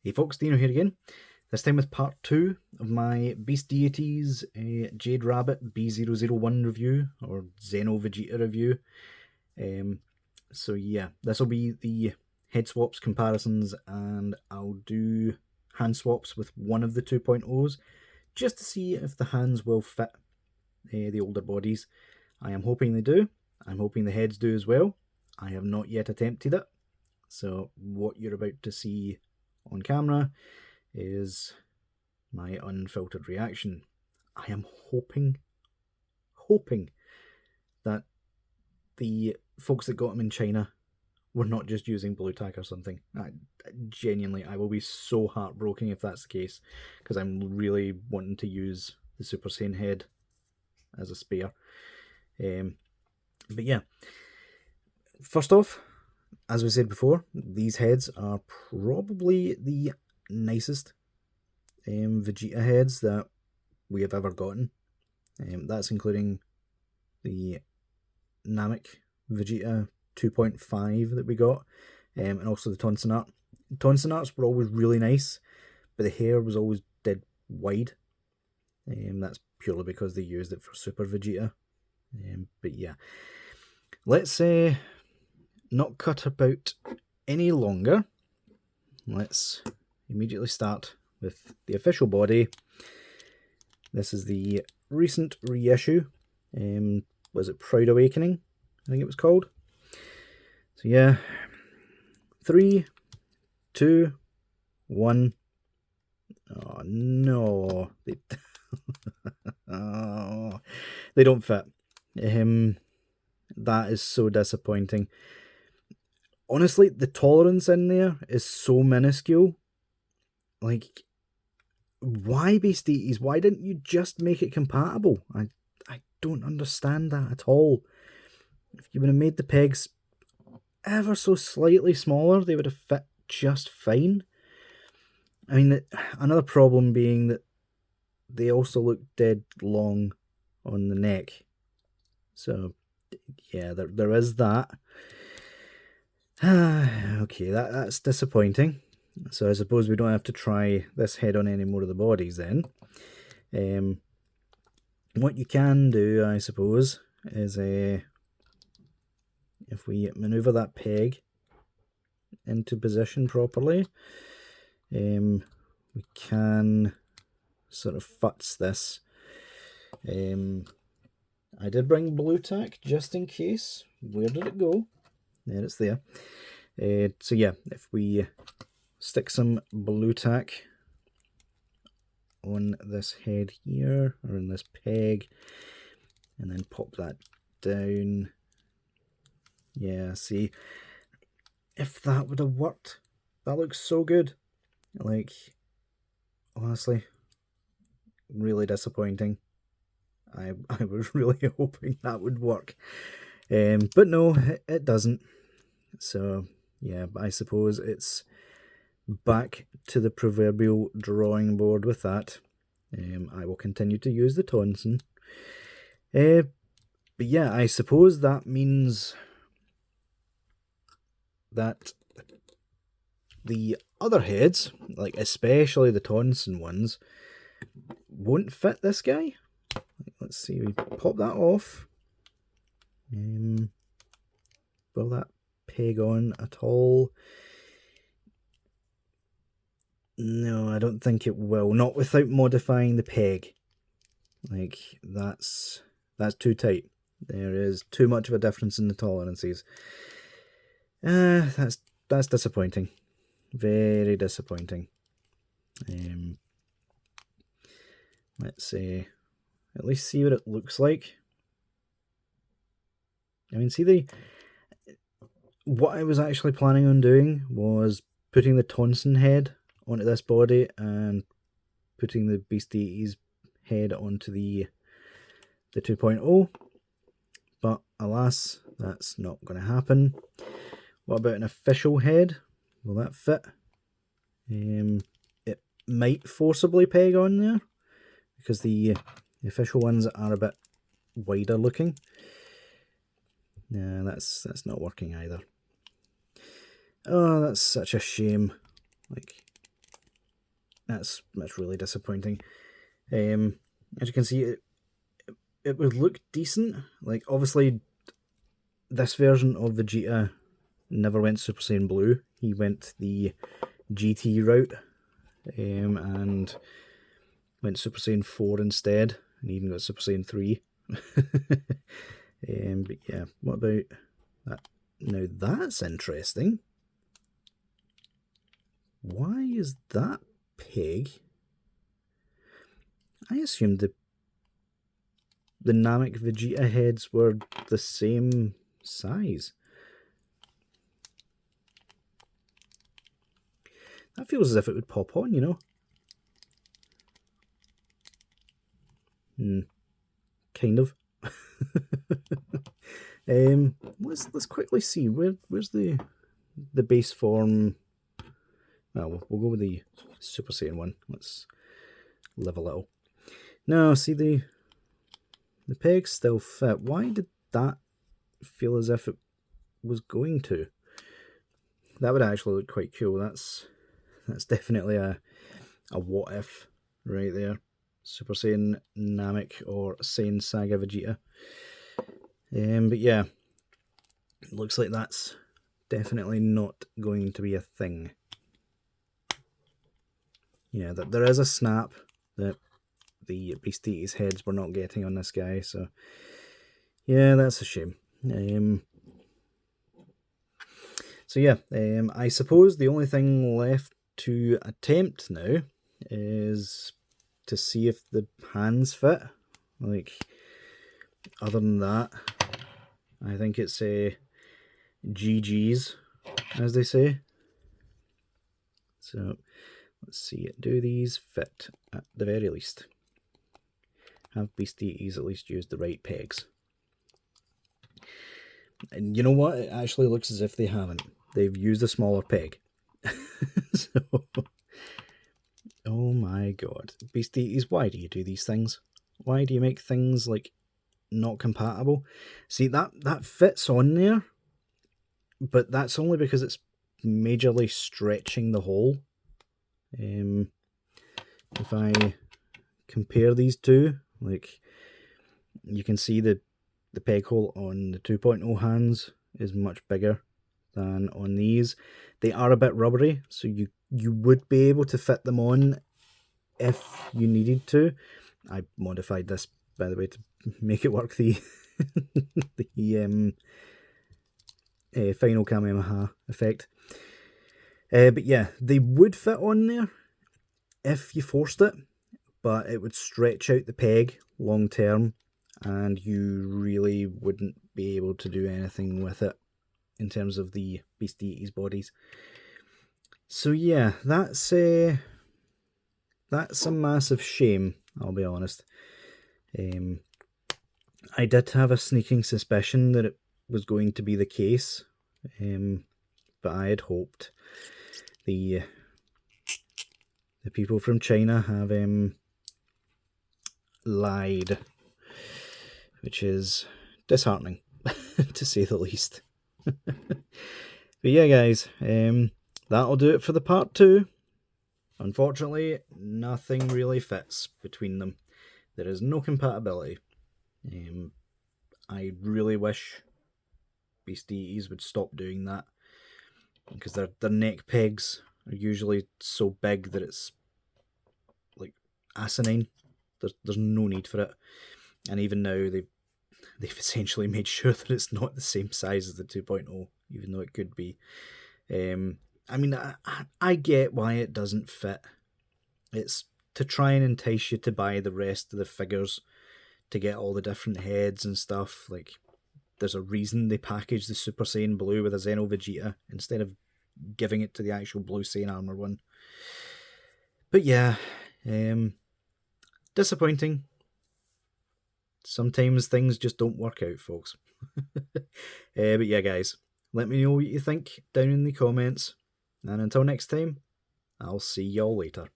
Hey folks, Deano here again. This time with part 2 of my Beast Deities Jade Rabbit B001 review, or Xeno Vegeta review. So yeah, this will be the head swaps comparisons, and I'll do hand swaps with one of the 2.0s, just to see if the hands will fit the older bodies. I am hoping they do. I'm hoping the heads do as well. I have not yet attempted it, so what you're about to see on camera is my unfiltered reaction. I am hoping that the folks that got them in China were not just using blue tack or something. Genuinely, I will be so heartbroken if that's the case, because I'm really wanting to use the Super Saiyan head as a spare. But yeah, first off, as we said before, these heads are probably the nicest Vegeta heads that we have ever gotten. That's including the Namek Vegeta 2.5 that we got, and also the Tonson art. Tonson arts were always really nice, but the hair was always dead wide. That's purely because they used it for Super Vegeta. But yeah, let's not cut about any longer. Let's immediately start with the official body. This is the recent reissue. Was it Proud Awakening? I think it was called. So yeah, 3, 2, 1. Oh no, oh, they don't fit. That is so disappointing. Honestly, the tolerance in there is so minuscule. Like, why Beast Deities? Why didn't you just make it compatible? I don't understand that at all. If you would have made the pegs ever so slightly smaller, they would have fit just fine. I mean, another problem being that they also look dead long on the neck. So, yeah, there is that. Okay, that's disappointing. So I suppose we don't have to try this head on any more of the bodies then. What you can do, I suppose, is if we maneuver that peg into position properly, we can sort of futz this. I did bring blue tack just in case. Where did it go? There, it's there. So yeah, if we stick some blue tack on this head here, or in this peg, and then pop that down. Yeah, see, if that would have worked, that looks so good. Like, honestly, really disappointing. I was really hoping that would work. But no, it doesn't. So, yeah, I suppose it's back to the proverbial drawing board with that. I will continue to use the Tonson. But yeah, I suppose that means that the other heads, like especially the Tonson ones, won't fit this guy. Let's see, we pop that off. Will that peg on at all? No, I don't think it will. Not without modifying the peg. Like, that's too tight. There is too much of a difference in the tolerances. That's disappointing. Very disappointing. Let's at least see what it looks like. I mean, see, what I was actually planning on doing was putting the Tonson head onto this body and putting the Beast Deities head onto the 2.0, but alas, that's not going to happen. What about an official head? Will that fit? It might forcibly peg on there, because the official ones are a bit wider looking. Yeah, that's not working either. Oh, that's such a shame. Like, That's really disappointing. As you can see, it would look decent. Like, obviously, this version of Vegeta never went Super Saiyan Blue. He went the GT route, and went Super Saiyan 4 instead, and even got Super Saiyan 3. But yeah, what about that? Now that's interesting. Why is that pig? I assumed the Namek Vegeta heads were the same size. That feels as if it would pop on, you know? Kind of. Let's quickly see where's the base form. Well, we'll go with the Super Saiyan one. Let's live a little. No, see, the pegs still fit. Why did that feel as if it was going to? That would actually look quite cool. That's definitely a what if right there. Super Saiyan Namek or Saiyan Saga Vegeta. But yeah, it looks like that's definitely not going to be a thing. Yeah, there is a snap that the Beast Deities heads were not getting on this guy, so yeah, that's a shame. So yeah, I suppose the only thing left to attempt now is to see if the hands fit. Like, other than that, I think it's GG's, as they say. So let's see, do these fit at the very least? Have Beast Deities at least used the right pegs? And you know what? It actually looks as if they haven't. They've used a smaller peg. So, oh my god. Beast Deities, why do you do these things? Why do you make things, like, not compatible? See, that fits on there, but that's only because it's majorly stretching the hole. If I compare these two, like, you can see the peg hole on the 2.0 hands is much bigger than on these. They are a bit rubbery, so you would be able to fit them on if you needed to. I modified this, by the way, to make it work the final Kamehameha effect. But yeah, they would fit on there if you forced it, but it would stretch out the peg long term, and you really wouldn't be able to do anything with it in terms of the Beast Deities bodies. So yeah, that's a massive shame, I'll be honest. I did have a sneaking suspicion that it was going to be the case, but I had hoped. The people from China have lied, which is disheartening, to say the least. But yeah, guys, that'll do it for the part 2. Unfortunately, nothing really fits between them. There is no compatibility. I really wish Beast Deities would stop doing that, because their neck pegs are usually so big that it's like asinine. There's no need for it, and even now they've essentially made sure that it's not the same size as the 2.0, even though it could be. I mean, I get why it doesn't fit. It's to try and entice you to buy the rest of the figures, to get all the different heads and stuff. Like, there's a reason they packaged the Super Saiyan Blue with a Xeno Vegeta instead of giving it to the actual Blue Saiyan armor one. But yeah, disappointing. Sometimes things just don't work out, folks. But yeah, guys, let me know what you think down in the comments. And until next time, I'll see y'all later.